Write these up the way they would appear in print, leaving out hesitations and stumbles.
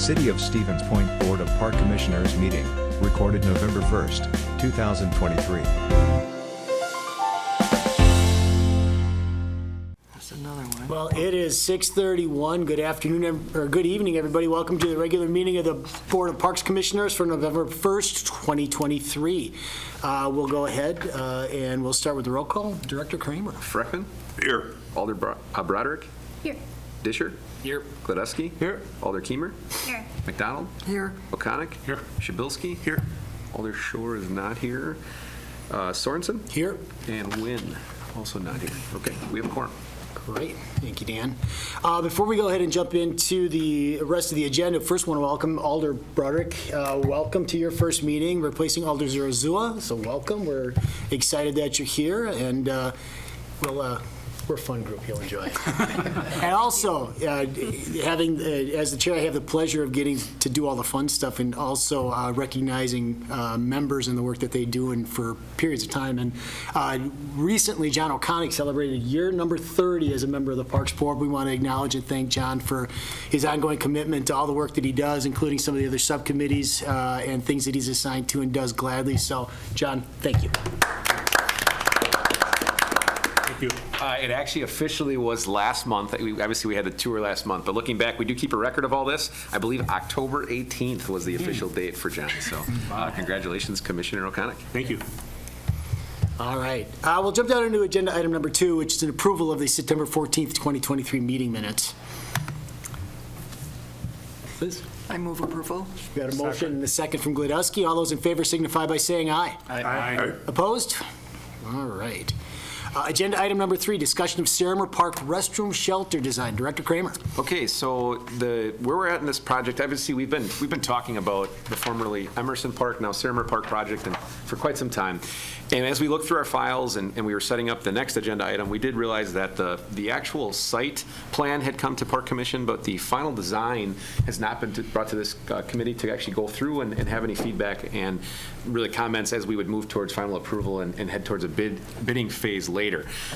City of Stevens Point Board of Park Commissioners meeting, recorded November 1st, 2023. That's another one. Well, it is 6:31. Good afternoon, or good evening, everybody. Welcome to the regular meeting of the Board of Parks Commissioners for November 1st, 2023. We'll go ahead and we'll start with the roll call. Director Kramer. Freckman. Here. Alder Broderick. Here. Disher. Here. Gladowski. Here. Alder Kiemer. Here. McDonald. Here. O'Connor. Here. Shabilsky. Here. Alder Shore is not here. Sorensen. Here. And Wynn, also not here. Okay, we have a quorum. Great. Thank you, Dan. Before we go ahead and jump into the rest of the agenda, first want to welcome Alder Broderick. Welcome to your first meeting, replacing Alder Zurozua. So welcome. We're excited that you're here, and we're a fun group. You'll enjoy. And also, having as the chair, I have the pleasure of getting to do all the fun stuff, and also recognizing members and the work that they do and for periods of time. And recently, John O'Connor celebrated year number 30 as a member of the Parks Board. We want to acknowledge and thank John for his ongoing commitment to all the work that he does, including some of the other subcommittees and things that he's assigned to and does gladly. So, John, thank you. It actually officially was last month. Obviously, we had the tour last month, but looking back, we do keep a record of all this. I believe October 18th was the official date for John. So congratulations, Commissioner O'Connor. Thank you. All right. We'll jump down into agenda item number 2, which is an approval of the September 14th, 2023 meeting minutes. Liz? I move approval. We got a motion and a second from Gladowski. All those in favor signify by saying aye. Aye. Opposed? All right. Agenda item number 3, discussion of Sarimer Park restroom shelter design. Director Kramer. Okay, so where we're at in this project, obviously we've been talking about the formerly Emerson Park, now Sarimer Park project, and for quite some time. And as we looked through our files and we were setting up the next agenda item, we did realize that the actual site plan had come to Park Commission, but the final design has not been brought to this committee to actually go through and have any feedback and really comments as we would move towards final approval and head towards a bidding phase later.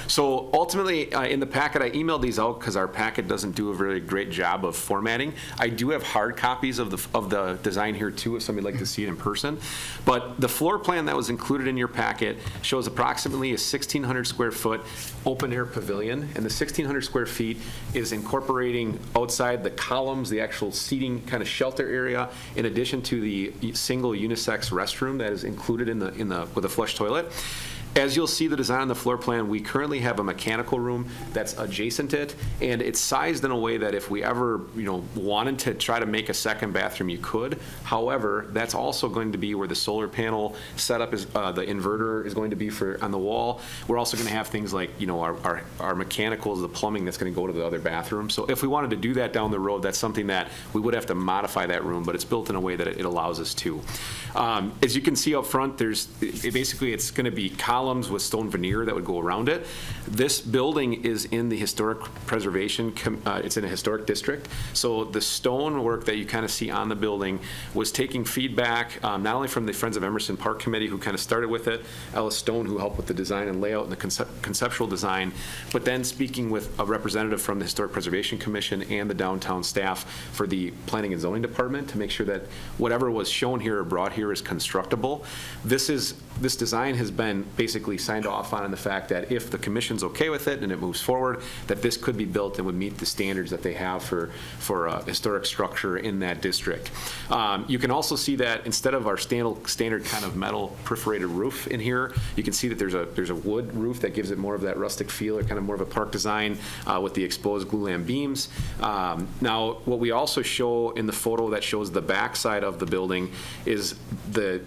So ultimately, in the packet, I emailed these out because our packet doesn't do a very great job of formatting. I do have hard copies of the design here too, if somebody'd like to see it in person. But the floor plan that was included in your packet shows approximately a 1,600 square foot open air pavilion, and the 1,600 square feet is incorporating outside the columns, the actual seating kind of shelter area, in addition to the single unisex restroom that is included with a flush toilet. As you'll see the design on the floor plan, we currently have a mechanical room that's adjacent to it, and it's sized in a way that if we ever, wanted to try to make a second bathroom, you could. However, that's also going to be where the solar panel setup is, the inverter is going to be on the wall. We're also going to have things like, our mechanicals, the plumbing that's going to go to the other bathroom. So if we wanted to do that down the road, that's something that we would have to modify that room, but it's built in a way that it allows us to. As you can see up front, it's going to be columns with stone veneer that would go around it. This building is in the historic preservation, it's in a historic district. So the stone work that you kind of see on the building was taking feedback, not only from the Friends of Emerson Park Committee, who kind of started with it, Ellis Stone, who helped with the design and layout and the conceptual design, but then speaking with a representative from the Historic Preservation Commission and the downtown staff for the Planning and Zoning Department to make sure that whatever was shown here or brought here is constructible. This design has been basically signed off on in the fact that if the commission's okay with it and it moves forward, that this could be built and would meet the standards that they have for a historic structure in that district. You can also see that instead of our standard kind of metal perforated roof in here, you can see that there's a wood roof that gives it more of that rustic feel, or kind of more of a park design with the exposed glulam beams. Now, what we also show in the photo that shows the back side of the building is the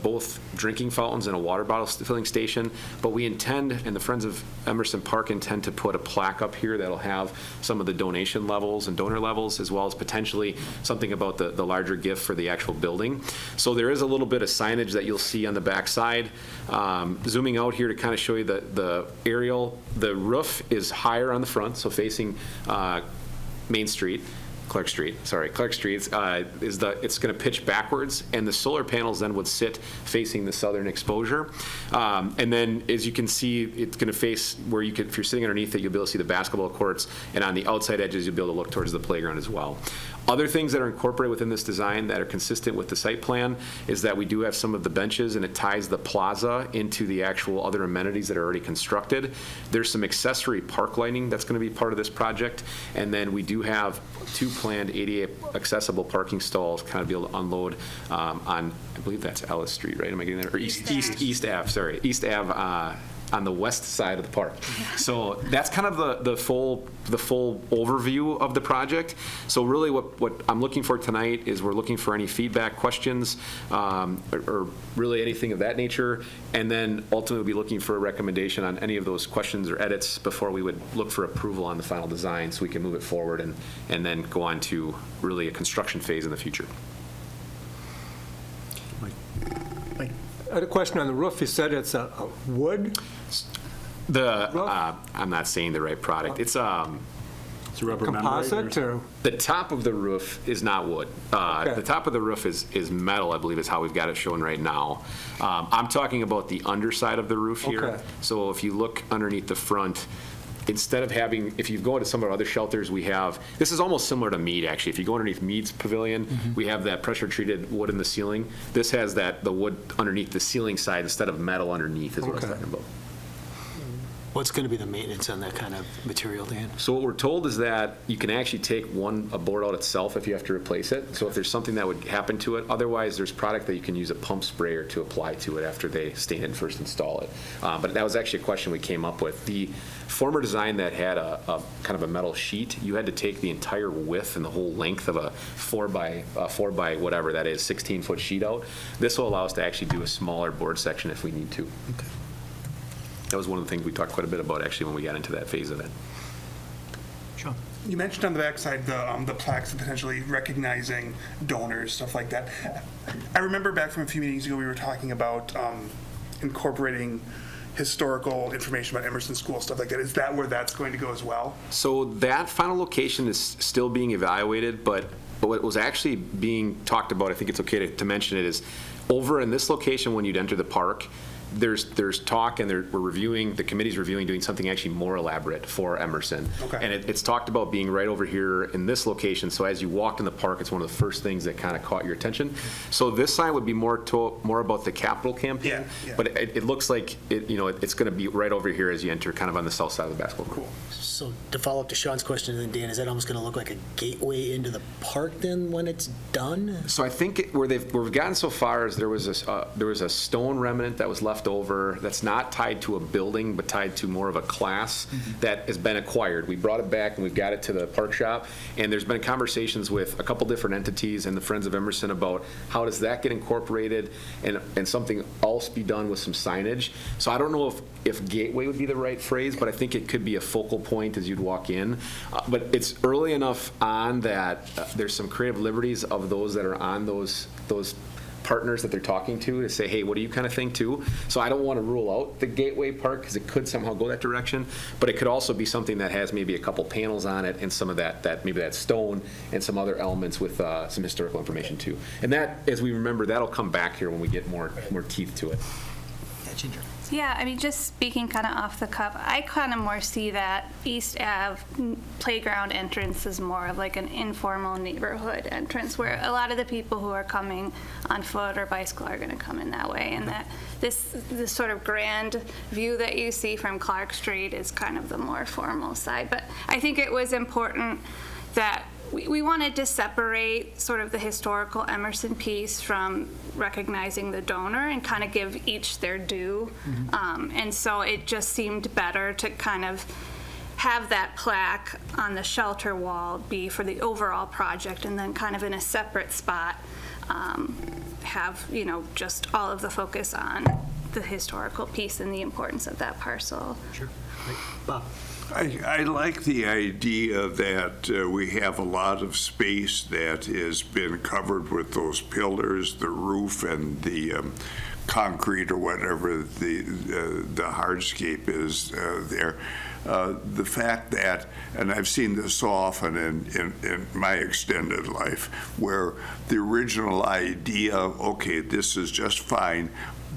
both drinking fountains and a water bottle filling station, but we intend, and the Friends of Emerson Park intend to put a plaque up here that'll have some of the donation levels and donor levels, as well as potentially something about the larger gift for the actual building. So there is a little bit of signage that you'll see on the back side. Zooming out here to kind of show you the aerial, the roof is higher on the front, so facing Main Street. Clark Street, it's going to pitch backwards, and the solar panels then would sit facing the southern exposure. And then, as you can see, it's going to face where you could, if you're sitting underneath it, you'll be able to see the basketball courts, and on the outside edges, you'll be able to look towards the playground as well. Other things that are incorporated within this design that are consistent with the site plan is that we do have some of the benches, and it ties the plaza into the actual other amenities that are already constructed. There's some accessory park lighting that's going to be part of this project, and then we do have 2 planned ADA accessible parking stalls, kind of be able to unload on, I believe that's Ellis Street, right? Am I getting that? Or East Ave, on the west side of the park. So that's kind of the full overview of the project. So really what I'm looking for tonight is we're looking for any feedback, questions, or really anything of that nature, and then ultimately we'll be looking for a recommendation on any of those questions or edits before we would look for approval on the final design so we can move it forward and then go on to really a construction phase in the future. I had a question on the roof. You said it's a wood? I'm not saying the right product. It's It's a rubber Composite or? the top of the roof is not wood. Okay. The top of the roof is metal, I believe is how we've got it shown right now. I'm talking about the underside of the roof here. Okay. So if you look underneath the front, instead of having, if you go to some of our other shelters, we have, this is almost similar to Mead, actually. If you go underneath Mead's pavilion, we have that pressure-treated wood in the ceiling. This has the wood underneath the ceiling side instead of metal underneath, is what I was Okay. talking about. What's going to be the maintenance on that kind of material, Dan? So what we're told is that you can actually take a board out itself if you have to replace it. So if there's something that would happen to it, otherwise there's product that you can use a pump sprayer to apply to it after they stand and first install it. But that was actually a question we came up with. The former design that had a kind of a metal sheet, you had to take the entire width and the whole length of a 4 by whatever that is, 16-foot sheet out. This will allow us to actually do a smaller board section if we need to. Okay. That was one of the things we talked quite a bit about actually when we got into that phase of it. Sean? You mentioned on the backside the plaques and potentially recognizing donors, stuff like that. I remember back from a few meetings ago, we were talking about incorporating historical information about Emerson School, stuff like that. Is that where that's going to go as well? So that final location is still being evaluated, but what was actually being talked about, I think it's okay to mention it, is over in this location when you'd enter the park, there's talk, and we're reviewing, the committee's reviewing doing something actually more elaborate for Emerson. Okay. And it's talked about being right over here in this location, so as you walk in the park, it's one of the first things that kind of caught your attention. So this sign would be more about the capital campaign, Yeah. but it looks like it's going to be right over here as you enter, kind of on the south side of the basketball court. Cool. So to follow up to Sean's question, then Dan, is that almost going to look like a gateway into the park then when it's done? So I think where we've gotten so far is there was a stone remnant that was left over that's not tied to a building but tied to more of a class that has been acquired. We brought it back and we've got it to the park shop, and there's been conversations with a couple different entities and the Friends of Emerson about how does that get incorporated and something else be done with some signage. So I don't know if gateway would be the right phrase, but I think it could be a focal point as you'd walk in. But it's early enough on that there's some creative liberties of those that are on those partners that they're talking to say, hey, what do you kind of think too? So I don't want to rule out the gateway part because it could somehow go that direction, but it could also be something that has maybe a couple panels on it and some of that maybe that stone and some other elements with some historical information too. And that, as we remember, that'll come back here when we get more teeth to it. Yeah, Ginger. Yeah, I mean, just speaking kind of off the cuff, I kind of more see that East Ave playground entrance is more of like an informal neighborhood entrance where a lot of the people who are coming on foot or bicycle are going to come in that way, and that this sort of grand view that you see from Clark Street is kind of the more formal side. But I think it was important that we wanted to separate sort of the historical Emerson piece from recognizing the donor and kind of give each their due. And so it just seemed better to kind of have that plaque on the shelter wall be for the overall project, and then kind of in a separate spot have, just all of the focus on the historical piece and the importance of that parcel. Sure. Right. Bob? I like the idea that we have a lot of space that has been covered with those pillars, the roof, and the concrete or whatever the hardscape is there. The fact that, and I've seen this so often in my extended life, where the original idea, okay, this is just fine,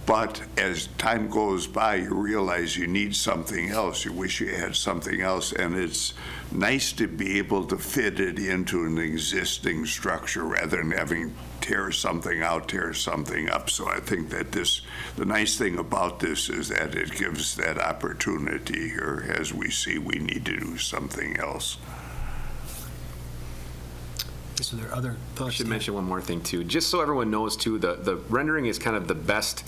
but as time goes by, you realize you need something else. You wish you had something else, and it's nice to be able to fit it into an existing structure rather than having tear something out, tear something up. So I think that the nice thing about this is that it gives that opportunity here as we see we need to do something else. So there are other I thoughts? should Dan? mention one more thing too, just so everyone knows too, the rendering is kind of the best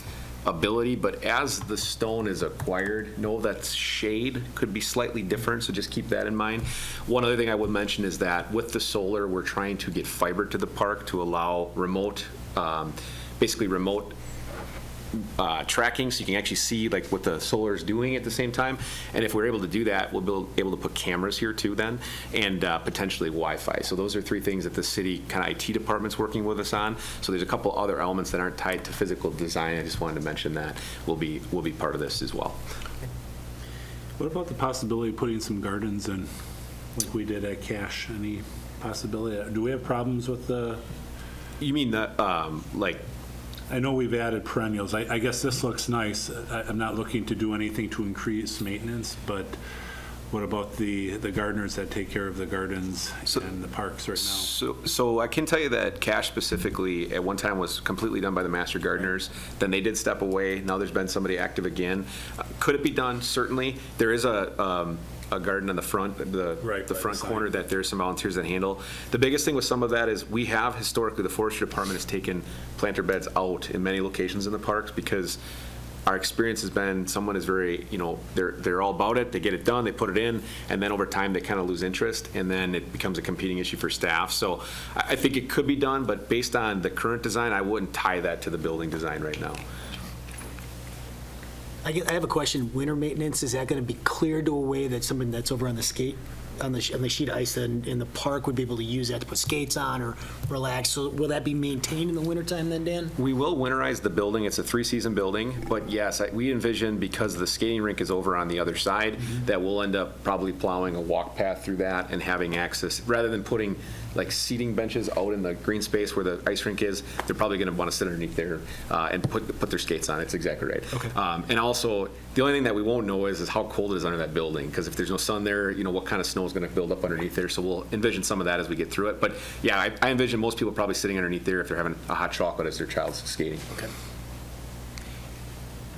ability, but as the stone is acquired, know that shade could be slightly different, so just keep that in mind. One other thing I would mention is that with the solar, we're trying to get fiber to the park to allow remote, basically remote tracking, so you can actually see like what the solar is doing at the same time. And if we're able to do that, we'll be able to put cameras here too then, and potentially Wi-Fi. So those are three things that the city kind of IT department's working with us on. So there's a couple other elements that aren't tied to physical design. I just wanted to mention that will be part of this as well. What about the possibility of putting some gardens in, like we did at Cache? Any possibility? Do we have problems with the? You mean the like? I know we've added perennials. I guess this looks nice. I'm not looking to do anything to increase maintenance, but what about the gardeners that take care of the gardens and the parks right now? So I can tell you that Cache specifically at one time was completely done by the master gardeners. Then they did step away. Now there's been somebody active again. Could it be done? Certainly. There is a garden on the front, the front corner that there's some volunteers that handle. The biggest thing with some of that is we have historically, the forestry department has taken planter beds out in many locations in the parks because our experience has been someone is very, they're all about it, they get it done, they put it in, and then over time they kind of lose interest, and then it becomes a competing issue for staff. So I think it could be done, but based on the current design, I wouldn't tie that to the building design right now. I have a question. Winter maintenance, is that going to be cleared to a way that someone that's over on the skate, on the sheet of ice in the park would be able to use that to put skates on or relax? So will that be maintained in the wintertime then, Dan? We will winterize the building. It's a 3-season building, but yes, we envision, because the skating rink is over on the other side, that we'll end up probably plowing a walk path through that and having access, rather than putting like seating benches out in the green space where the ice rink is. They're probably going to want to sit underneath there and put their skates on. It's exactly right. Okay. And also, the only thing that we won't know is how cold it is under that building, because if there's no sun there, what kind of snow is going to build up underneath there. So we'll envision some of that as we get through it. But yeah, I envision most people probably sitting underneath there if they're having a hot chocolate as their child's skating. Okay.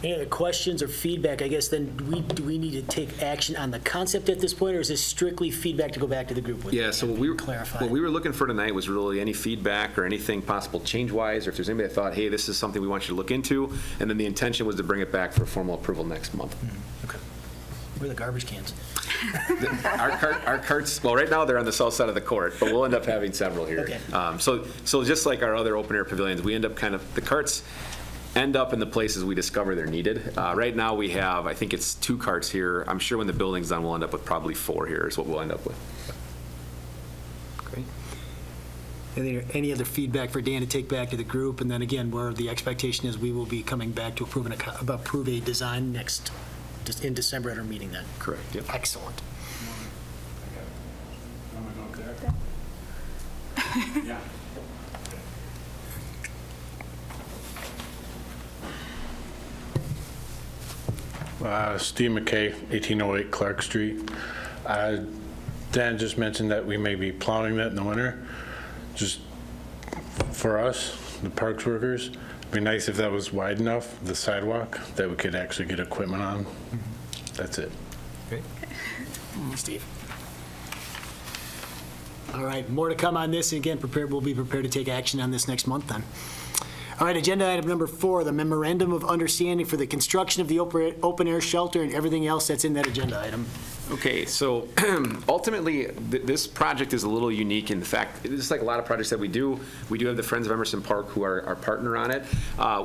Any other questions or feedback? I guess then, do we need to take action on the concept at this point, or is this strictly feedback to go back to the group with? Yeah, so what we clarify. were looking for tonight was really any feedback or anything possible change-wise, or if there's anybody that thought, hey, this is something we want you to look into, and then the intention was to bring it back for formal approval next month. Okay. Where are the garbage cans? Our carts, well, right now they're on the south side of the court, but we'll end up having several here. Okay. So just like our other open-air pavilions, we end up the carts end up in the places we discover they're needed. Right now we have, I think it's 2 carts here. I'm sure when the building's done, we'll end up with probably 4 here is what we'll end up with. Great. Any other feedback for Dan to take back to the group? And then again, where the expectation is we will be coming back to approve a design just in December at our meeting then. Correct, yep. Excellent. Yeah. Steve McKay, 1808 Clark Street. Dan just mentioned that we may be plowing that in the winter. Just for us, the parks workers, it'd be nice if that was wide enough, the sidewalk, that we could actually get equipment on. That's it. Great. Steve. All right, more to come on this. And again, we'll be prepared to take action on this next month then. All right, agenda item number 4, the memorandum of understanding for the construction of the open-air shelter and everything else that's in that agenda item. Okay, so ultimately, this project is a little unique in the fact, it's like a lot of projects that we do have the Friends of Emerson Park who are our partner on it.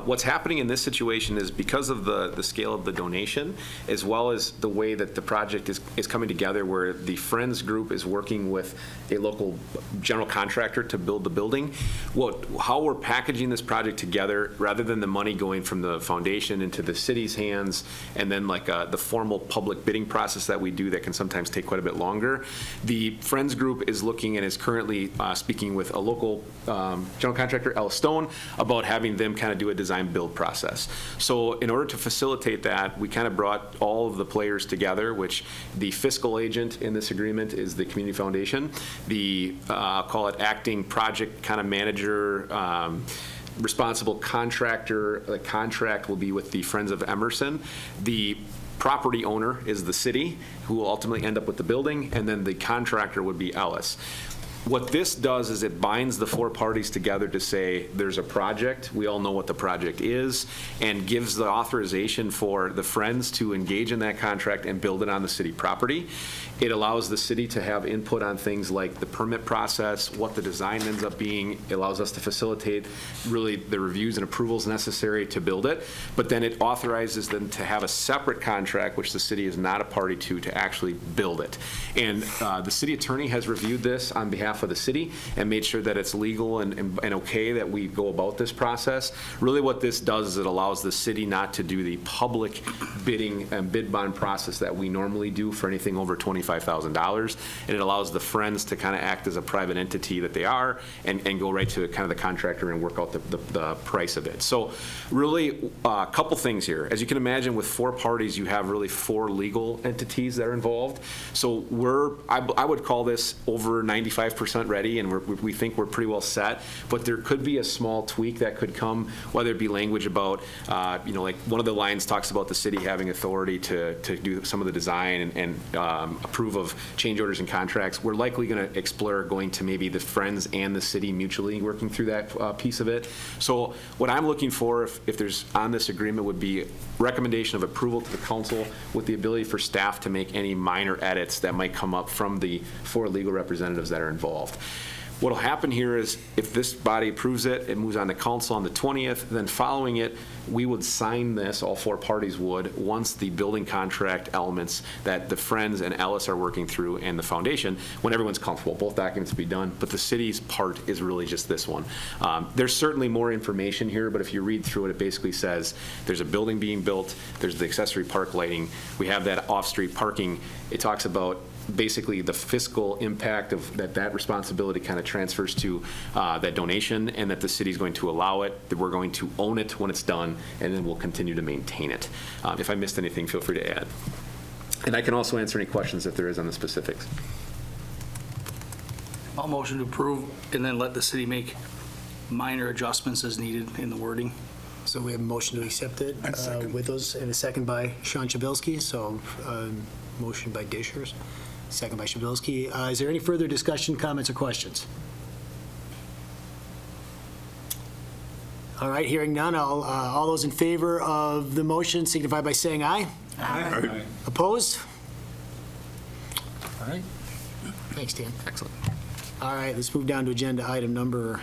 What's happening in this situation is because of the scale of the donation, as well as the way that the project is coming together, where the Friends group is working with a local general contractor to build the building. How we're packaging this project together, rather than the money going from the foundation into the city's hands, and then like the formal public bidding process that we do that can sometimes take quite a bit longer. The Friends group is looking and is currently speaking with a local general contractor, Ellis Stone, about having them kind of do a design build process. So in order to facilitate that, we kind of brought all of the players together, which the fiscal agent in this agreement is the Community Foundation. The, I'll call it acting project kind of manager, responsible contractor, the contract will be with the Friends of Emerson. The property owner is the city, who will ultimately end up with the building, and then the contractor would be Ellis. What this does is it binds the four parties together to say there's a project, we all know what the project is, and gives the authorization for the Friends to engage in that contract and build it on the city property. It allows the city to have input on things like the permit process, what the design ends up being. It allows us to facilitate really the reviews and approvals necessary to build it. But then it authorizes them to have a separate contract, which the city is not a party to actually build it. And the city attorney has reviewed this on behalf of the city and made sure that it's legal and okay that we go about this process. Really what this does is it allows the city not to do the public bidding and bid bond process that we normally do for anything over $25,000, and it allows the Friends to kind of act as a private entity that they are and go right to kind of the contractor and work out the price of it. So really a couple things here. As you can imagine, with four parties, you have really four legal entities that are involved. So I would call this over 95% ready, and we think we're pretty well set, but there could be a small tweak that could come, whether it be language about, like one of the lines talks about the city having authority to do some of the design and approve of change orders and contracts. We're likely going to explore going to maybe the Friends and the city mutually working through that piece of it. So what I'm looking for, if there's on this agreement, would be recommendation of approval to the council with the ability for staff to make any minor edits that might come up from the four legal representatives that are involved. What'll happen here is if this body approves it, it moves on to council on the 20th, then following it, we would sign this, all four parties would, once the building contract elements that the Friends and Ellis are working through and the foundation, when everyone's comfortable, both documents will be done, but the city's part is really just this one. There's certainly more information here, but if you read through it, it basically says there's a building being built, there's the accessory park lighting, we have that off-street parking. It talks about basically the fiscal impact of that responsibility kind of transfers to that donation, and that the city's going to allow it, that we're going to own it when it's done, and then we'll continue to maintain it. If I missed anything, feel free to add. And I can also answer any questions if there is on the specifics. I'll motion to approve and then let the city make minor adjustments as needed in the wording. So we have a motion to accept it with those, and a second by Sean Chabilsky. So motion by Dishers, second by Chabilsky. Is there any further discussion, comments, or questions? All right, hearing none, all those in favor of the motion signify by saying aye. Aye. Opposed? All right. Thanks, Dan. Excellent. All right, let's move down to agenda item number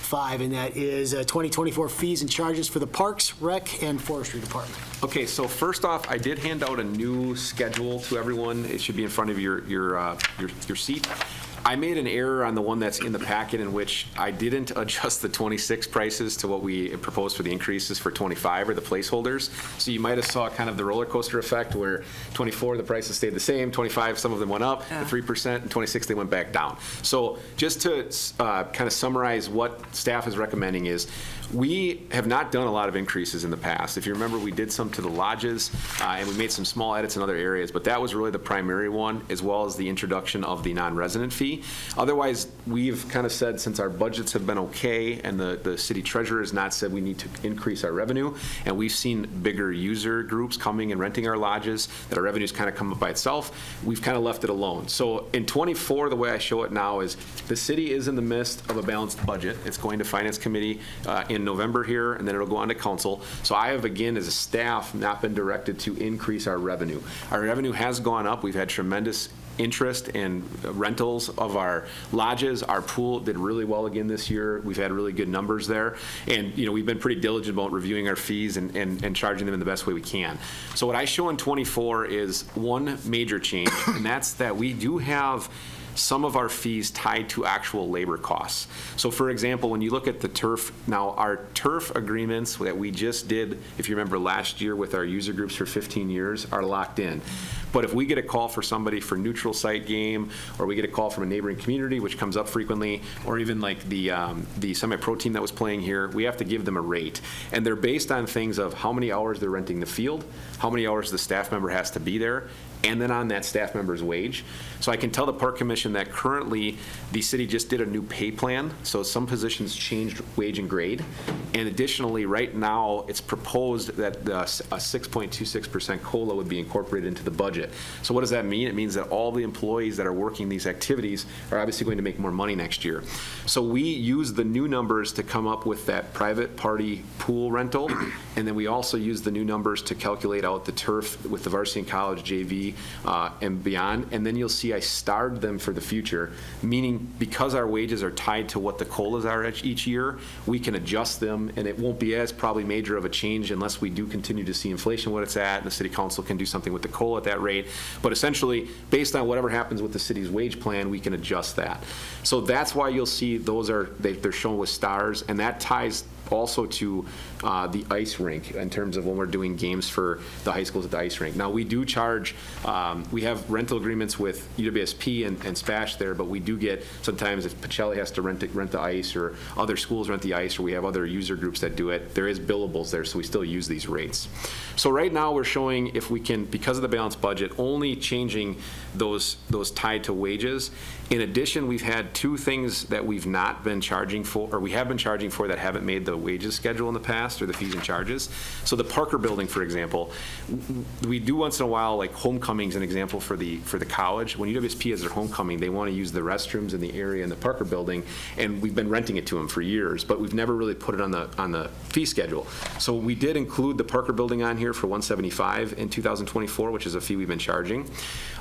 5, and that is 2024 fees and charges for the Parks, Rec, and Forestry Department. Okay, so first off, I did hand out a new schedule to everyone. It should be in front of your seat. I made an error on the one that's in the packet in which I didn't adjust the 26 prices to what we proposed for the increases for 25, or the placeholders. So you might have saw kind of the roller coaster effect where 24, the prices stayed the same, 25, some of them went up, the 3%, and 26, they went back down. So just to kind of summarize what staff is recommending is, we have not done a lot of increases in the past. If you remember, we did some to the lodges, and we made some small edits in other areas, but that was really the primary one, as well as the introduction of the non-resident fee. city. Otherwise, we've kind of said, since our budgets have been okay and the city treasurer has not said we need to increase our revenue, and we've seen bigger user groups coming and renting our lodges, that our revenues kind of come up by itself, we've kind of left it alone. So in '24, the way I show it now is the city is in the midst of a balanced budget. It's going to Finance Committee in November here, and then it'll go on to Council. So I have, again, as a staff, not been directed to increase our revenue. Our revenue has gone up. We've had tremendous interest in rentals of our lodges. Our pool did really well again this year. We've had really good numbers there. And, we've been pretty diligent about reviewing our fees and charging them in the best way we can. So what I show in '24 is one major change, and that's that we do have some of our fees tied to actual labor costs. So for example, when you look at the turf, now our turf agreements that we just did, if you remember last year with our user groups for 15 years, are locked in. But if we get a call for somebody for neutral site game, or we get a call from a neighboring community, which comes up frequently, or even like the semi-pro team that was playing here, we have to give them a rate. And they're based on things of how many hours they're renting the field, how many hours the staff member has to be there, and then on that staff member's wage. So I can tell the Park Commission that currently the city just did a new pay plan, so some positions changed wage and grade. And additionally, right now, it's proposed that a 6.26% COLA would be incorporated into the budget. So what does that mean? It means that all the employees that are working these activities are obviously going to make more money next year. So we use the new numbers to come up with that private party pool rental, and then we also use the new numbers to calculate out the turf with the varsity and college JV and beyond. And then you'll see I starred them for the future, meaning because our wages are tied to what the COLAs are each year, we can adjust them, and it won't be as probably major of a change unless we do continue to see inflation what it's at, and the city council can do something with the COLA at that rate. But essentially, based on whatever happens with the city's wage plan, we can adjust that. So that's why you'll see they're shown with stars, and that ties also to the ice rink in terms of when we're doing games for the high schools at the ice rink. Now, we do charge, we have rental agreements with UWSP and SPASH there, but we do get, sometimes if Pacelli has to rent the ice, or other schools rent the ice, or we have other user groups that do it, there is billables there, so we still use these rates. So right now, we're showing if we can, because of the balanced budget, only changing those tied to wages. In addition, we've had two things that we've not been charging for, or we have been charging for, that haven't made the wages schedule in the past, or the fees and charges. So the Parker building, for example, we do once in a while, like homecoming's an example for the college. When UWSP has their homecoming, they want to use the restrooms in the area in the Parker building, and we've been renting it to them for years, but we've never really put it on the fee schedule. So we did include the Parker building on here for $175 in 2024, which is a fee we've been charging.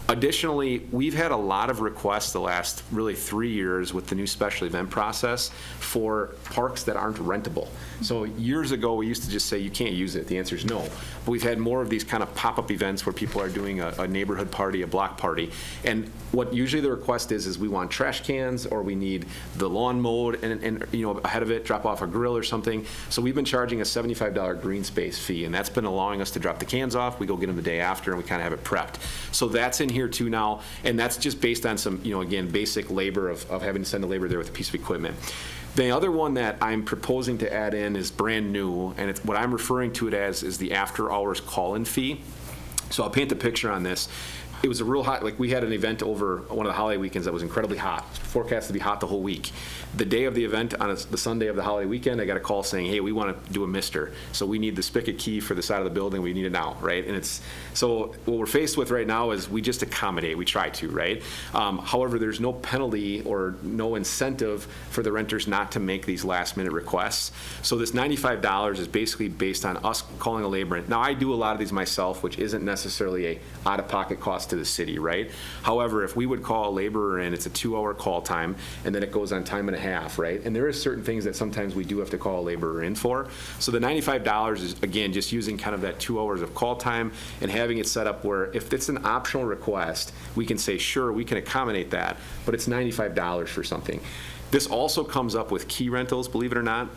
Additionally, we've had a lot of requests the last really 3 years with the new special event process for parks that aren't rentable. So years ago, we used to just say you can't use it. The answer is no. But we've had more of these kind of pop-up events where people are doing a neighborhood party, a block party. And what usually the request is we want trash cans, or we need the lawn mowed, and ahead of it, drop off a grill or something. So we've been charging a $75 green space fee, and that's been allowing us to drop the cans off. We go get them the day after, and we kind of have it prepped. So that's in here too now, and that's just based on some, again, basic labor of having to send the labor there with a piece of equipment. The other one that I'm proposing to add in is brand new, and it's what I'm referring to it as is the after-hours call-in fee. So I'll paint the picture on this. It was a real hot, like we had an event over one of the holiday weekends that was incredibly hot, forecast to be hot the whole week. The day of the event, on the Sunday of the holiday weekend, I got a call saying, hey, we want to do a mister. So we need the spigot key for the side of the building. We need it now, right? And so what we're faced with right now is we just accommodate. We try to, right? However, there's no penalty or no incentive for the renters not to make these last minute requests. So this $95 is basically based on us calling a laborant. Now, I do a lot of these myself, which isn't necessarily a out-of-pocket cost to the city, right? However, if we would call a laborer in, it's a 2-hour call time, and then it goes on time and a half, right? And there is certain things that sometimes we do have to call a laborer in for. So the $95 is, again, just using kind of that 2 hours of call time and having it set up where if it's an optional request, we can say, sure, we can accommodate that, but it's $95 for something. This also comes up with key rentals, believe it or not.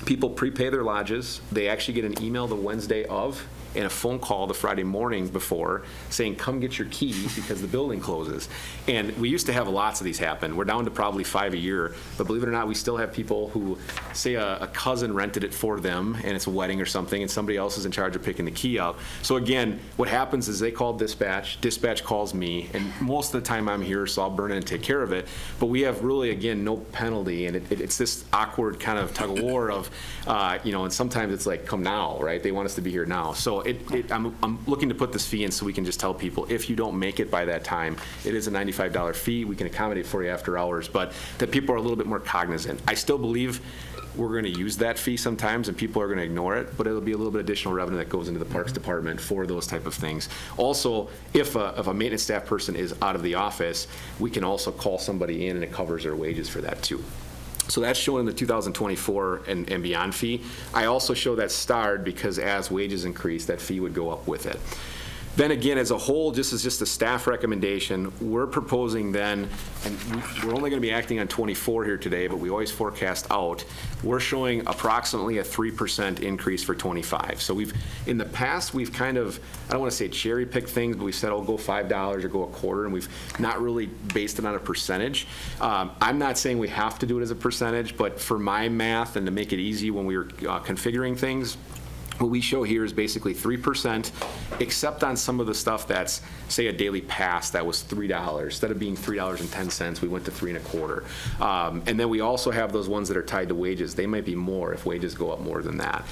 People prepay their lodges. They actually get an email the Wednesday of, and a phone call the Friday morning before saying, come get your key because the building closes. And we used to have lots of these happen. We're down to probably 5 a year, but believe it or not, we still have people who say a cousin rented it for them and it's a wedding or something and somebody else is in charge of picking the key out. So again, what happens is they call dispatch calls me, and most of the time I'm here, so I'll burn in and take care of it. But we have really, again, no penalty, and it's this awkward kind of tug of war of, and sometimes it's like, come now, right? They want us to be here now. So I'm looking to put this fee in so we can just tell people, if you don't make it by that time, it is a $95 fee. We can accommodate for you after hours, but that people are a little bit more cognizant. I still believe we're going to use that fee sometimes, and people are going to ignore it, but it'll be a little bit additional revenue that goes into the Parks Department for those type of things. Also, if a maintenance staff person is out of the office, we can also call somebody in, and it covers their wages for that too. So that's shown in the 2024 and beyond fee. I also show that starred because as wages increase, that fee would go up with it. Then again, as a whole, just as just a staff recommendation, we're proposing then, and we're only going to be acting on 24 here today, but we always forecast out, we're showing approximately a 3% increase for 25. So in the past, we've kind of, I don't want to say cherry pick things, but we said, oh, go $5 or go a quarter, and we've not really based it on a percentage. I'm not saying we have to do it as a percentage, but for my math and to make it easy when we were configuring things, what we show here is basically 3%, except on some of the stuff that's, say, a daily pass that was $3. Instead of being $3.10, we went to $3.25. And then we also have those ones that are tied to wages. They might be more if wages go up more than that.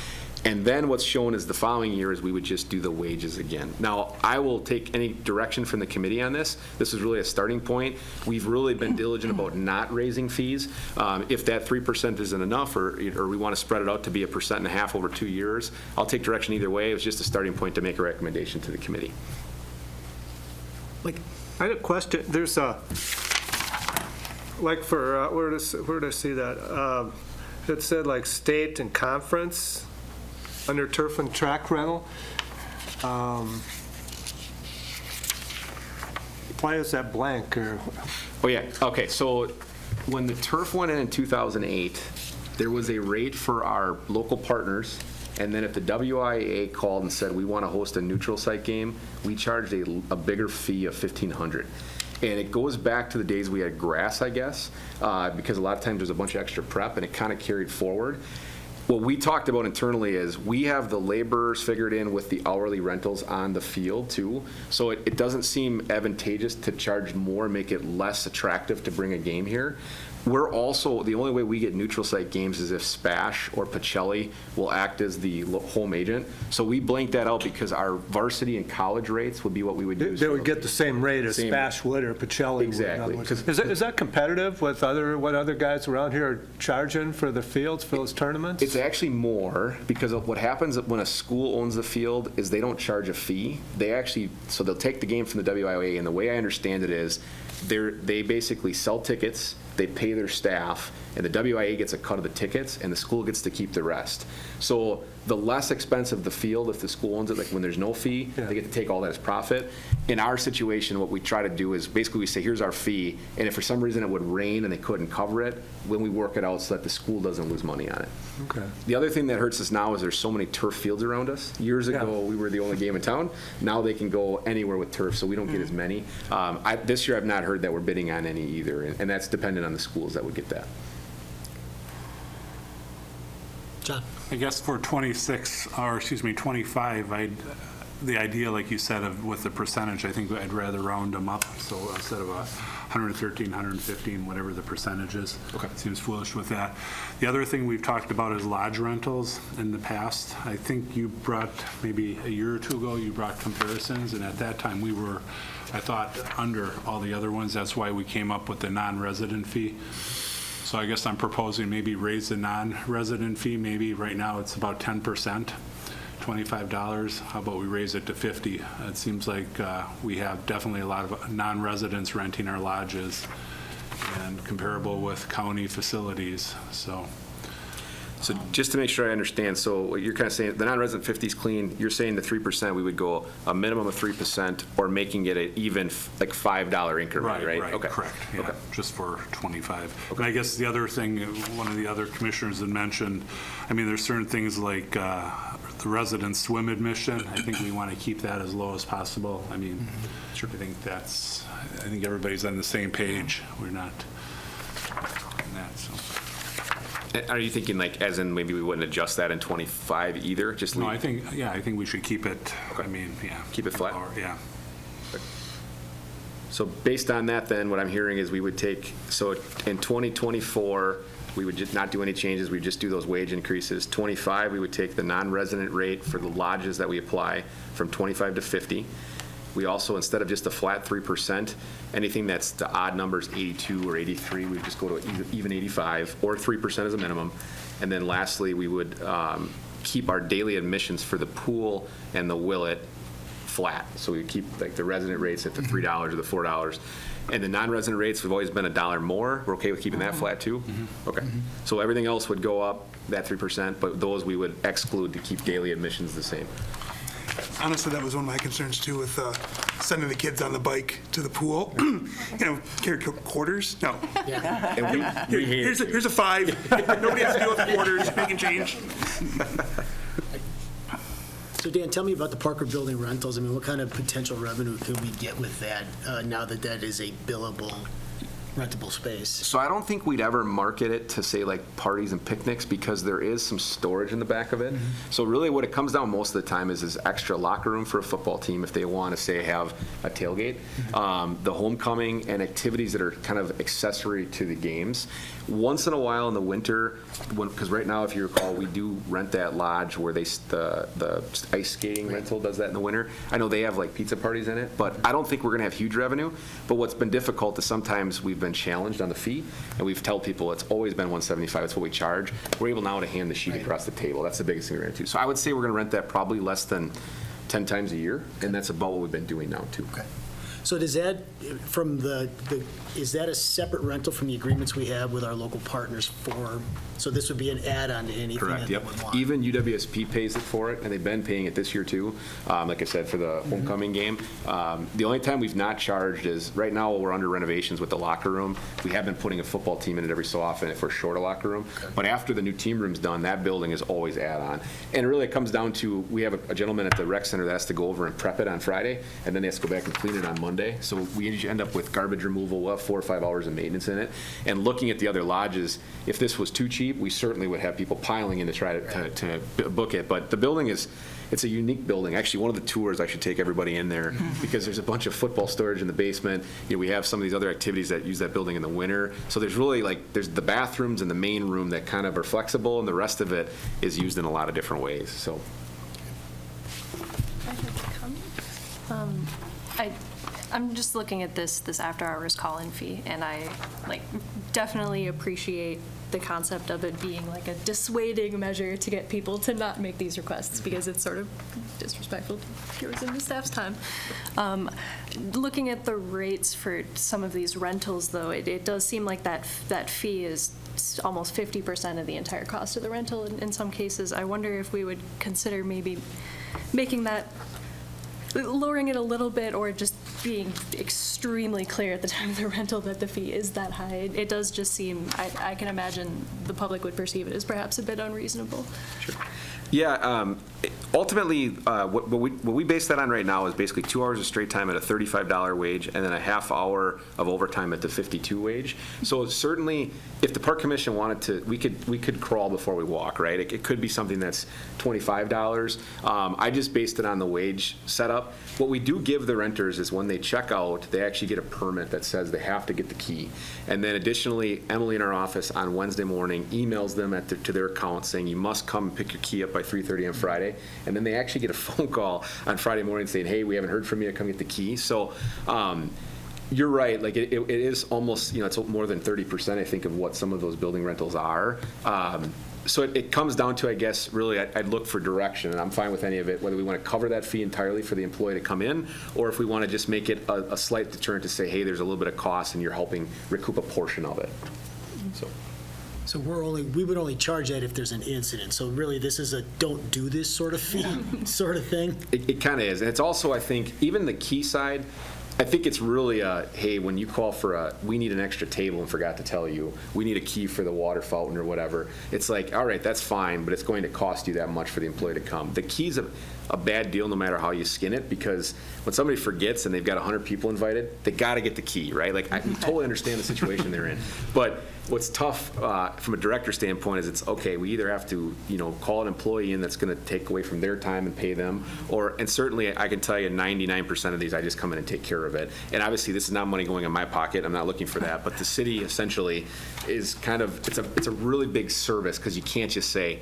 And then what's shown is the following year is we would just do the wages again. Now, I will take any direction from the committee on this. This is really a starting point. We've really been diligent about not raising fees. If that 3% isn't enough, or we want to spread it out to be 1.5% over 2 years, I'll take direction either way. It was just a starting point to make a recommendation to the committee. I had a question. There's where did I see that? It said like state and conference under turf and track rental. Why is that blank? Oh, yeah. Okay, so when the turf went in 2008, there was a rate for our local partners, and then if the WIAA called and said, we want to host a neutral site game, we charged a bigger fee of $1,500. And it goes back to the days we had grass, I guess, because a lot of times there's a bunch of extra prep, and it kind of carried forward. What we talked about internally is we have the laborers figured in with the hourly rentals on the field too. So it doesn't seem advantageous to charge more, make it less attractive to bring a game here. We're also, the only way we get neutral site games is if Spash or Pacelli will act as the home agent. So we blanked that out because our varsity and college rates would be what we would use. They would get the same rate as Spash would or Pacelli exactly. would. Is that competitive with what other guys around here are charging for the fields for those tournaments? It's actually more because of what happens when a school owns the field is they don't charge a fee. So they'll take the game from the WIA, and the way I understand it is they basically sell tickets, they pay their staff, and the WIA gets a cut of the tickets, and the school gets to keep the rest. So the less expensive the field, if the school owns it, like when there's no fee, they get to take all that as profit. In our situation, what we try to do is basically we say, here's our fee, and if for some reason it would rain and they couldn't cover it, then we work it out so that the school doesn't lose money on it. Okay. The other thing that hurts us now is there's so many turf fields around us. Years ago, we were the only game in town. Now they can go anywhere with turf, so we don't get as many. This year, I've not heard that we're bidding on any either, and that's dependent on the schools that would get that. John? I guess for 25, the idea, like you said, with the percentage, I think I'd rather round them up. So instead of 113, 115, whatever the percentage is. Okay. Seems foolish with that. The other thing we've talked about is lodge rentals in the past. I think you brought, maybe a year or two ago, you brought comparisons, and at that time we were, I thought, under all the other ones. That's why we came up with the non-resident fee. So I guess I'm proposing maybe raise the non-resident fee. Maybe right now it's about 10%, $25. How about we raise it to 50? It seems like we have definitely a lot of non-residents renting our lodges, and comparable with county facilities. So just to make sure I understand, so what you're kind of saying, the non-resident 50 is clean. You're saying the 3%, we would go a minimum of 3%, or making it an even like $5 increment, right? Right, okay. Correct. Yeah, okay. Just for 25. And I guess the other thing, one of the other commissioners had mentioned, I mean, there's certain things like the resident swim admission, I think we want to keep that as low as possible. I mean, I think everybody's on the same page. We're not in that, so. Are you thinking like, as in maybe we wouldn't adjust that in 25 either? Just No, leave? I think we should keep it, I mean, yeah. Keep it flat? Yeah. So based on that, then, what I'm hearing is we would take, so in 2024, we would just not do any changes, we'd just do those wage increases. 25, we would take the non-resident rate for the lodges that we apply from 25 to 50. We also, instead of just a flat 3%, anything that's the odd numbers, 82 or 83, we would just go to even 85, or 3% as a minimum. And then lastly, we would keep our daily admissions for the pool and the Willet flat. So we would keep like the resident rates at the $3 or the $4. And the non-resident rates have always been $1 more. We're okay with keeping that flat too? Okay. So everything else would go up that 3%, but those we would exclude to keep daily admissions the same. Honestly, that was one of my concerns too with sending the kids on the bike to the pool. Carry quarters? No. And we hate it. Here's a 5. Nobody has to deal with quarters, making change. So Dan, tell me about the Parker Building rentals. I mean, what kind of potential revenue could we get with that now that that is a billable, rentable space? So I don't think we'd ever market it to say like parties and picnics because there is some storage in the back of it. So really what it comes down most of the time is extra locker room for a football team if they want to say have a tailgate. The homecoming and activities that are kind of accessory to the games. Once in a while in the winter, because right now if you recall we do rent that lodge where the ice skating rental does that in the winter. I know they have like pizza parties in it, but I don't think we're going to have huge revenue. But what's been difficult is sometimes we've been challenged on the fee, and we've told people it's always been $175. It's what we charge. We're able now to hand the sheet across the table. That's the biggest thing we're going to do. So I would say we're going to rent that probably less than 10 times a year, and that's about what we've been doing now too. Okay. So does that, from is that a separate rental from the agreements we have with our local partners for, so this would be an add-on to anything Correct, that yep. they would want? Even UWSP pays it for it, and they've been paying it this year too, like I said, for the homecoming game. The only time we've not charged is, right now we're under renovations with the locker room. We have been putting a football team in it every so often if we're short a locker room. Okay. But after the new team room's done, that building is always add-on. And really it comes down to, we have a gentleman at the rec center that has to go over and prep it on Friday, and then he has to go back and clean it on Monday. So we usually end up with garbage removal. We'll have 4 or 5 hours of maintenance in it. And looking at the other lodges, if this was too cheap, we certainly would have people piling in to try to book it. But the building it's a unique building. Actually, one of the tours, I should take everybody in there because there's a bunch of football storage in the basement. We have some of these other activities that use that building in the winter. So there's really there's the bathrooms and the main room that kind of are flexible, and the rest of it is used in a lot of different ways. So. I'm just looking at this after-hours call-in fee, and I definitely appreciate the concept of it being like a dissuading measure to get people to not make these requests because it's sort of disrespectful to yours and the staff's time. Looking at the rates for some of these rentals, though, it does seem like that fee is almost 50% of the entire cost of the rental in some cases. I wonder if we would consider maybe making that, lowering it a little bit, or just being extremely clear at the time of the rental that the fee is that high. It does just seem, I can imagine the public would perceive it as perhaps a bit unreasonable. Sure. Yeah, ultimately, what we base that on right now is basically 2 hours of straight time at a $35 wage and then a half hour of overtime at the 52 wage. So certainly, if the Park Commission wanted to, we could crawl before we walk, right? It could be something that's $25. I just based it on the wage setup. What we do give the renters is when they check out, they actually get a permit that says they have to get the key. And then additionally, Emily in our office on Wednesday morning emails them to their account saying you must come and pick your key up by 3:30 on Friday, and then they actually get a phone call on Friday morning saying, hey, we haven't heard from you, come get the key. So you're right, it is almost, it's more than 30%, I think, of what some of those building rentals are. So it comes down to, I guess, really, I'd look for direction, and I'm fine with any of it, whether we want to cover that fee entirely for the employee to come in, or if we want to just make it a slight deterrent to say, hey, there's a little bit of cost, and you're helping recoup a portion of it. So we would only charge that if there's an incident. So really, this is a don't do this sort of fee sort of thing? It kind of is. And it's also, I think, even the key side, I think it's really hey, when you call for we need an extra table and forgot to tell you, we need a key for the water fountain or whatever, it's like, all right, that's fine, but it's going to cost you that much for the employee to come. The key's a bad deal no matter how you skin it, because when somebody forgets and they've got 100 people invited, they got to get the key, right? Like, we totally understand the situation they're in. But what's tough from a director standpoint is it's, okay, we either have to, call an employee in that's going to take away from their time and pay them, and certainly I can tell you 99% of these, I just come in and take care of it. And obviously, this is not money going in my pocket. I'm not looking for that. But the city essentially is kind of, it's a really big service, because you can't just say,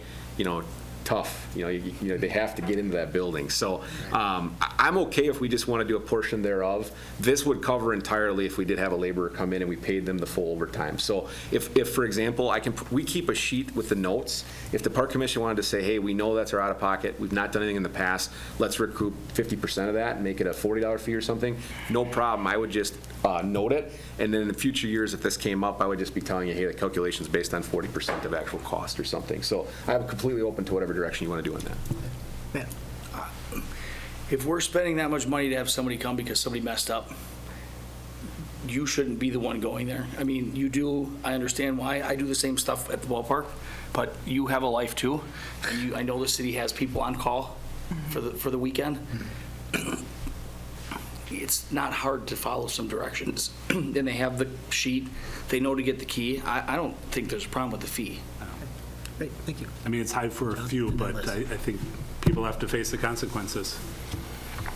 tough, they have to get into that building. So I'm okay if we just want to do a portion thereof. This would cover entirely if we did have a laborer come in and we paid them the full overtime. So if for example, we keep a sheet with the notes. If the park commission wanted to say, hey, we know that's our out of pocket, we've not done anything in the past, let's recoup 50% of that and make it a $40 fee or something, no problem. I would just note it, and then in the future years, if this came up, I would just be telling you, hey, the calculation's based on 40% of actual cost or something. So I'm completely open to whatever direction you want to do on that. Man, if we're spending that much money to have somebody come because somebody messed up, you shouldn't be the one going there. I mean, you do, I understand why. I do the same stuff at the ballpark, but you have a life too. And I know the city has people on call for the weekend. It's not hard to follow some directions. Then they have the sheet. They know to get the key. I don't think there's a problem with the fee. Great, thank you. I mean, it's high for a few, but I think people have to face the consequences.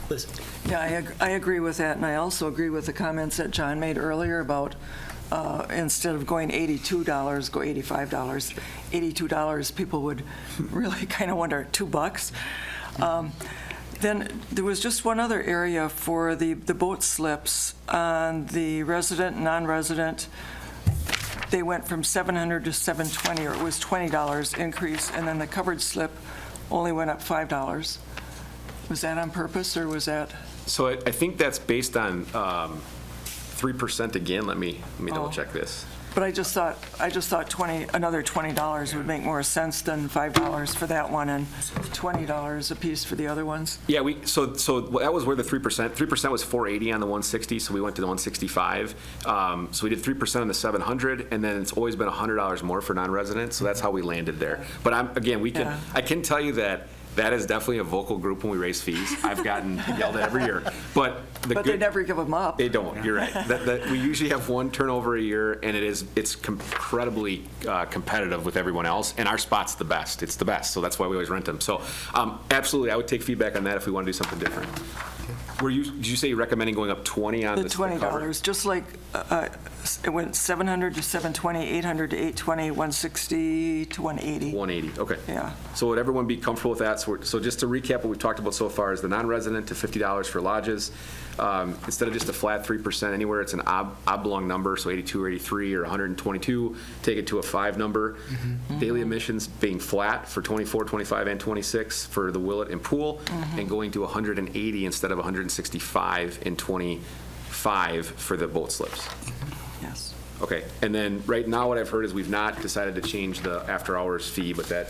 Liz? Yeah, I agree with that, and I also agree with the comments that John made earlier about instead of going $82, go $85. $82, people would really kind of wonder, $2? Then there was just one other area for the boat slips on the resident and non-resident. They went from $700 to $720, or it was $20 increase, and then the covered slip only went up $5. Was that on purpose, or was that? So I think that's based on 3% again. Let me double check this. But I just thought another $20 would make more sense than $5 for that one and $20 a piece for the other ones. Yeah, so that was where the 3% was 480 on the 160, so we went to the 165. So we did 3% on the 700, and then it's always been $100 more for non-residents. So that's how we landed there. But I can tell you that is definitely a vocal group when we raise fees. I've gotten yelled at every year. But they never give them up. They don't. You're right. We usually have one turnover a year, and it's incredibly competitive with everyone else. And our spot's the best. It's the best. So that's why we always rent them. So absolutely, I would take feedback on that if we want to do something different. Did you say you're recommending going up 20 on the this? $20, just like it went 700 to 720, 800 to 820, 160 to 180. 180, okay. Yeah. So would everyone be comfortable with that? So just to recap what we've talked about so far is the non-resident to $50 for lodges. Instead of just a flat 3% anywhere, it's an oblong number, so 82 or 83 or 122, take it to a 5 number. Mm-hmm. Daily admissions being flat for 24, 25, and 26 for the Willett and Pool, and going to 180 instead of 165 and 25 for the boat slips. Yes. Okay, and then right now what I've heard is we've not decided to change the after-hours fee, but that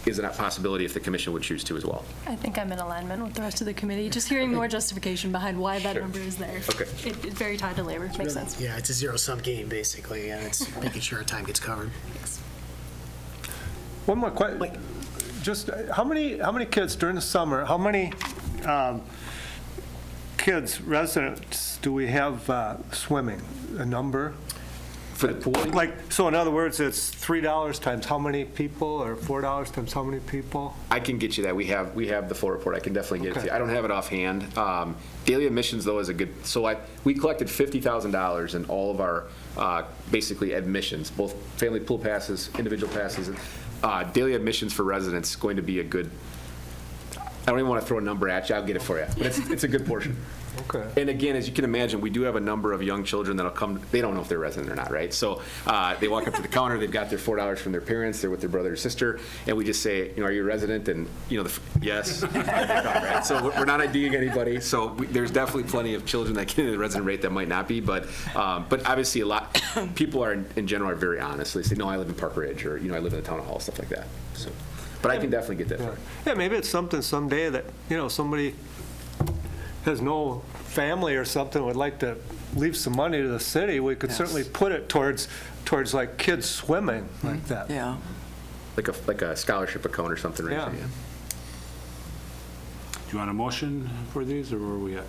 is a possibility if the commission would choose to as well. I think I'm in alignment with the rest of the committee, just hearing more justification behind why that number is there. Okay. It's very tied to labor, makes sense. Yeah, it's a zero-sum game, basically, and it's making sure our time gets covered. One more question. Just how many kids during the summer, how many kids, residents, do we have swimming? A number? For the pool? So in other words, it's $3 times how many people, or $4 times how many people? I can get you that. We have the full report. I can definitely get it to you. I don't have it offhand. Daily admissions, though, is a good, we collected $50,000 in all of our basically admissions, both family pool passes, individual passes. Daily admissions for residents is going to be a good, I don't even want to throw a number at you. I'll get it for you. But it's a good portion. Okay. And again, as you can imagine, we do have a number of young children that'll come, they don't know if they're resident or not, right? So they walk up to the counter, they've got their $4 from their parents, they're with their brother or sister, and we just say, are you a resident? And, yes. Right? So we're not IDing anybody. So there's definitely plenty of children that get into the resident rate that might not be, but obviously people are, in general, are very honest. They say, no, I live in Park Ridge, or, I live in the town hall, stuff like that. So, but I can definitely get that. Yeah, maybe it's something someday that, somebody has no family or something, would like to leave some money to the city, we could Yes. certainly put it towards like kids swimming like that. Yeah. Like a scholarship account or something, right? Yeah. Do you want a motion for these, or where are we at?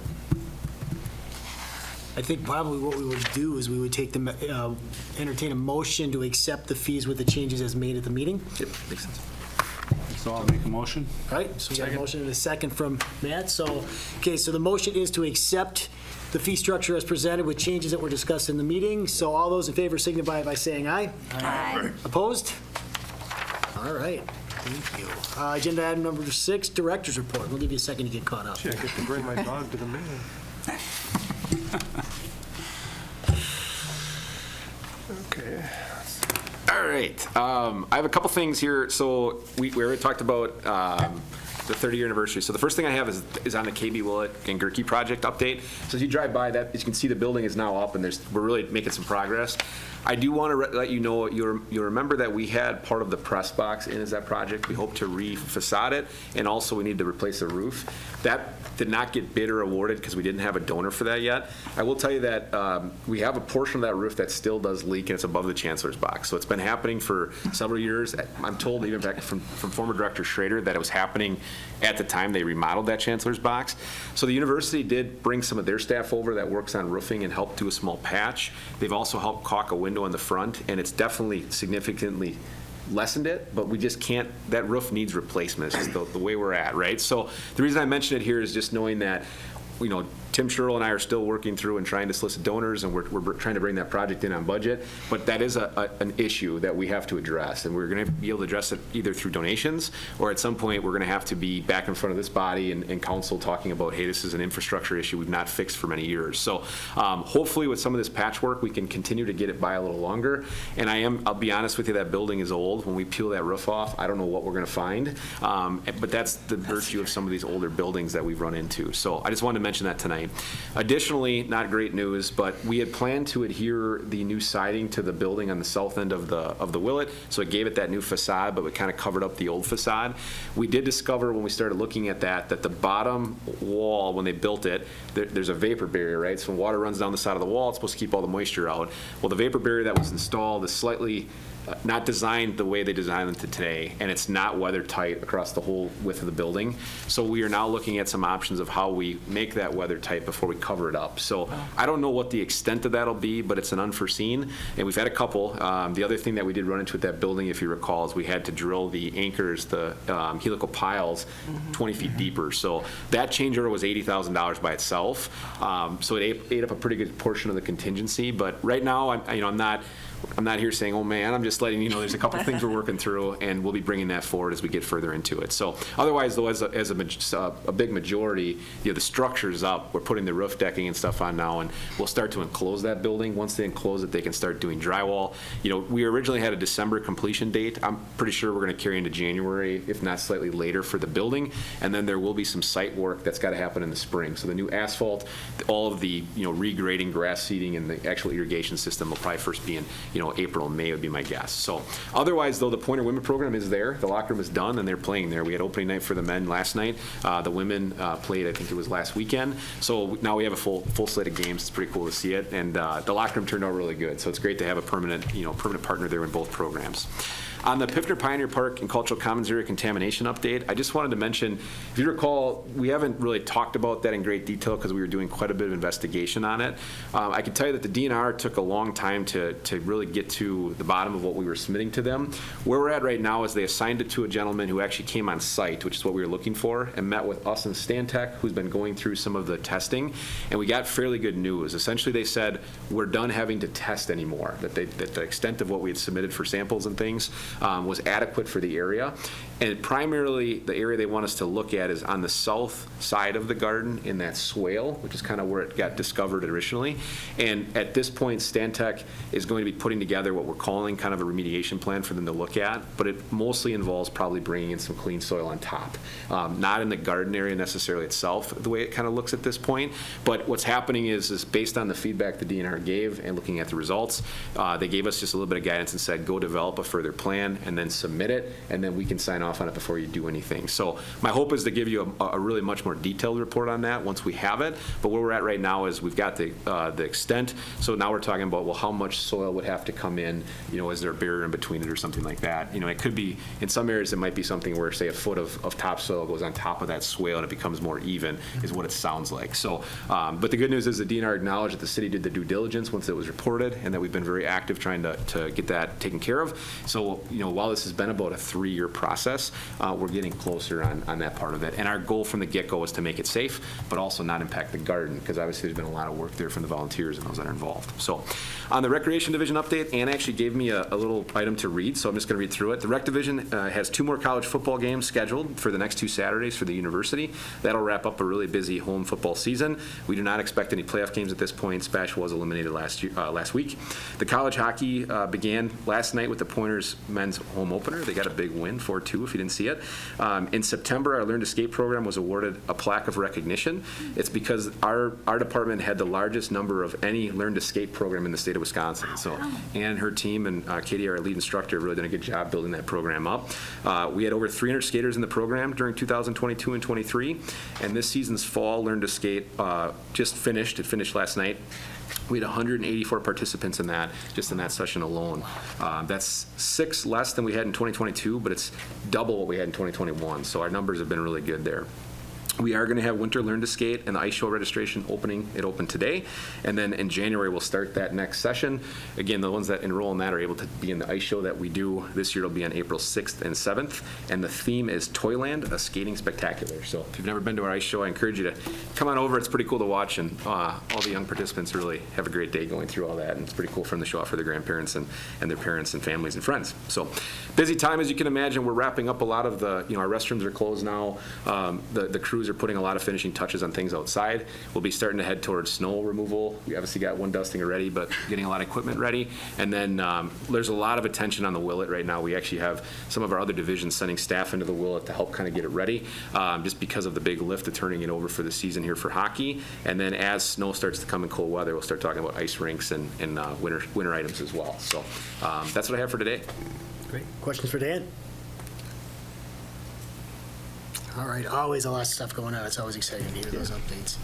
I think probably what we would do is we would entertain a motion to accept the fees with the changes as made at the meeting. Yep, makes sense. So I'll make a motion. All right, so we got a motion and a second from Matt. So the motion is to accept the fee structure as presented with changes that were discussed in the meeting. So all those in favor signify by saying aye. Aye. Opposed? All right, thank you. Agenda item number 6, director's report. We'll give you a second to get caught up. I get to bring my dog to the meeting. Okay. All right. I have a couple things here. So we already talked about the 30-year anniversary. So the first thing I have is on the KB Willett and Gerke project update. So as you drive by that, as you can see, the building is now up, and we're really making some progress. I do want to let you know, you remember that we had part of the press box in as that project. We hope to re-facade it, and also we need to replace the roof. That did not get bid or awarded because we didn't have a donor for that yet. I will tell you that we have a portion of that roof that still does leak, and it's above the chancellor's box. So it's been happening for several years. I'm told even back from former Director Schrader that it was happening at the time they remodeled that chancellor's box. So the university did bring some of their staff over that works on roofing and helped do a small patch. They've also helped caulk a window in the front, and it's definitely significantly lessened it, but we just can't, that roof needs replacement. It's just the way we're at, right? So the reason I mention it here is just knowing that, you know, Tim Sherrill and I are still working through and trying to solicit donors, and we're trying to bring that project in on budget, but that is an issue that we have to address, and we're going to be able to address it either through donations, or at some point we're going to have to be back in front of this body and council talking about, hey, this is an infrastructure issue we've not fixed for many years. So hopefully with some of this patchwork, we can continue to get it by a little longer, and I'll be honest with you, that building is old. When we peel that roof off, I don't know what we're going to find, but that's the virtue of some of these older buildings that we've run into. So I just wanted to mention that tonight. Additionally, not great news, but we had planned to adhere the new siding to the building on the south end of the Willett, so it gave it that new facade, but it kind of covered up the old facade. We did discover when we started looking at that the bottom wall, when they built it, there's a vapor barrier, right? So when water runs down the side of the wall, it's supposed to keep all the moisture out. Well, the vapor barrier that was installed is slightly not designed the way they designed them today, and it's not weather tight across the whole width of the building. So we are now looking at some options of how we make that weather tight before we cover it up. So I don't know what the extent of that'll be, but it's an unforeseen, and we've had a couple. The other thing that we did run into with that building, if you recall, is we had to drill the anchors, the helical piles, 20 feet deeper. So that change order was $80,000 by itself. So it ate up a pretty good portion of the contingency. But right now, I'm not here saying, oh man, I'm just letting you know there's a couple things we're working through, and we'll be bringing that forward as we get further into it. So otherwise, though, as a big majority, the structure's up. We're putting the roof decking and stuff on now, and we'll start to enclose that building. Once they enclose it, they can start doing drywall. We originally had a December completion date. I'm pretty sure we're going to carry into January, if not slightly later, for the building, and then there will be some site work that's got to happen in the spring. So the new asphalt, all of the regrading, grass seeding, and the actual irrigation system will probably first be in April and May would be my guess. So otherwise, though, the Pointer Women program is there. The locker room is done, and they're playing there. We had opening night for the men last night. The women played, I think it was last weekend. So now we have a full slate of games. It's pretty cool to see it, and the locker room turned out really good. So it's great to have a permanent partner there in both programs. On the Piffner Pioneer Park and Cultural Commons area contamination update, I just wanted to mention, if you recall, we haven't really talked about that in great detail because we were doing quite a bit of investigation on it. I can tell you that the DNR took a long time to really get to the bottom of what we were submitting to them. Where we're at right now is they assigned it to a gentleman who actually came on site, which is what we were looking for, and met with us and Stantec, who's been going through some of the testing, and we got fairly good news. Essentially, they said, we're done having to test anymore, that the extent of what we had submitted for samples and things was adequate for the area. And primarily, the area they want us to look at is on the south side of the garden in that swale, which is kind of where it got discovered originally. And at this point, Stantec is going to be putting together what we're calling kind of a remediation plan for them to look at, but it mostly involves probably bringing in some clean soil on top. Not in the garden area necessarily itself, the way it kind of looks at this point, but what's happening is based on the feedback the DNR gave and looking at the results, they gave us just a little bit of guidance and said, go develop a further plan and then submit it, and then we can sign off off on it before you do anything. So my hope is to give you a really much more detailed report on that once we have it. But where we're at right now is we've got the extent. So now we're talking about, well, how much soil would have to come in? Is there a barrier in between it or something like that? It could be, in some areas, it might be something where, say, a foot of topsoil goes on top of that swale and it becomes more even, is what it sounds like. So, but the good news is the DNR acknowledged that the city did the due diligence once it was reported, and that we've been very active trying to get that taken care of. So, while this has been about a 3-year process, we're getting closer on that part of it. And our goal from the get-go was to make it safe, but also not impact the garden, because obviously there's been a lot of work there from the volunteers and those that are involved. So, on the Recreation Division update, Ann actually gave me a little item to read, so I'm just going to read through it. The Rec Division has 2 more college football games scheduled for the next 2 Saturdays for the university. That'll wrap up a really busy home football season. We do not expect any playoff games at this point. Spash was eliminated last week. The college hockey began last night with the Pointers men's home opener. They got a big win, 4-2, if you didn't see it. In September, our Learn to Skate program was awarded a plaque of recognition. It's because our department had the largest number of any Learn to Skate program in the state of Wisconsin. So Ann and her team and Katie, our lead instructor, really done a good job building that program up. We had over 300 skaters in the program during 2022 and 23, and this season's fall Learn to Skate just finished. It finished last night. We had 184 participants in that, just in that session alone. That's 6 less than we had in 2022, but it's double what we had in 2021. So our numbers have been really good there. We are going to have Winter Learn to Skate and the ice show registration opening. It opened today. And then in January, we'll start that next session. Again, the ones that enroll in that are able to be in the ice show that we do. This year it'll be on April 6th and 7th. And the theme is Toyland, a skating spectacular. So if you've never been to our ice show, I encourage you to come on over. It's pretty cool to watch. And all the young participants really have a great day going through all that. And it's pretty cool for them to show off for their grandparents and their parents and families and friends. So busy time, as you can imagine. We're wrapping up a lot of the, our restrooms are closed now. The crews are putting a lot of finishing touches on things outside. We'll be starting to head towards snow removal. We obviously got one dusting already, but getting a lot of equipment ready. And then there's a lot of attention on the Willet right now. We actually have some of our other divisions sending staff into the Willet to help kind of get it ready, just because of the big lift of turning it over for the season here for hockey. And then as snow starts to come in cold weather, we'll start talking about ice rinks and winter items as well. So that's what I have for today. Great. Questions for Dan? All right, always a lot of stuff going on. It's always exciting to hear those updates.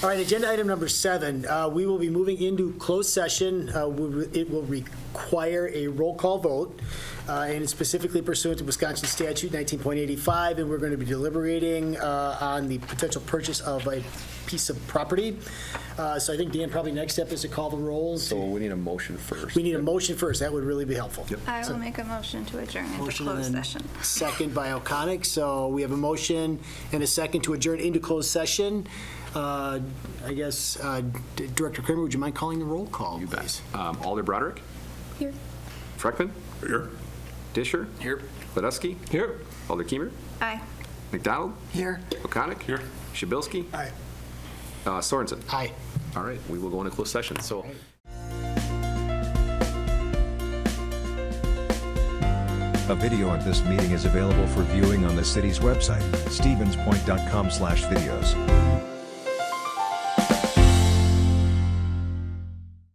All right, agenda item number 7. We will be moving into closed session. It will require a roll call vote, and it's specifically pursuant to Wisconsin Statute 19.85, and we're going to be deliberating on the potential purchase of a piece of property. So I think, Dan, probably next step is to call the rolls. So we need a motion first. We need a motion first. That would really be helpful. Yep. I will make a motion to adjourn into Motion closed and then session. second by O'Conick. So we have a motion and a second to adjourn into closed session. I guess, Director Kramer, would you mind calling the roll call, You please? bet. Alder Broderick? Here. Freckman? Here. Disher? Here. Ledusky? Here. Alder Keemer? Aye. McDonald? Here. O'Conick? Here. Shabilsky? Aye. Sorensen? Aye. All right, we will go into closed session. So. A video of this meeting is available for viewing on the city's website, stevenspoint.com/videos.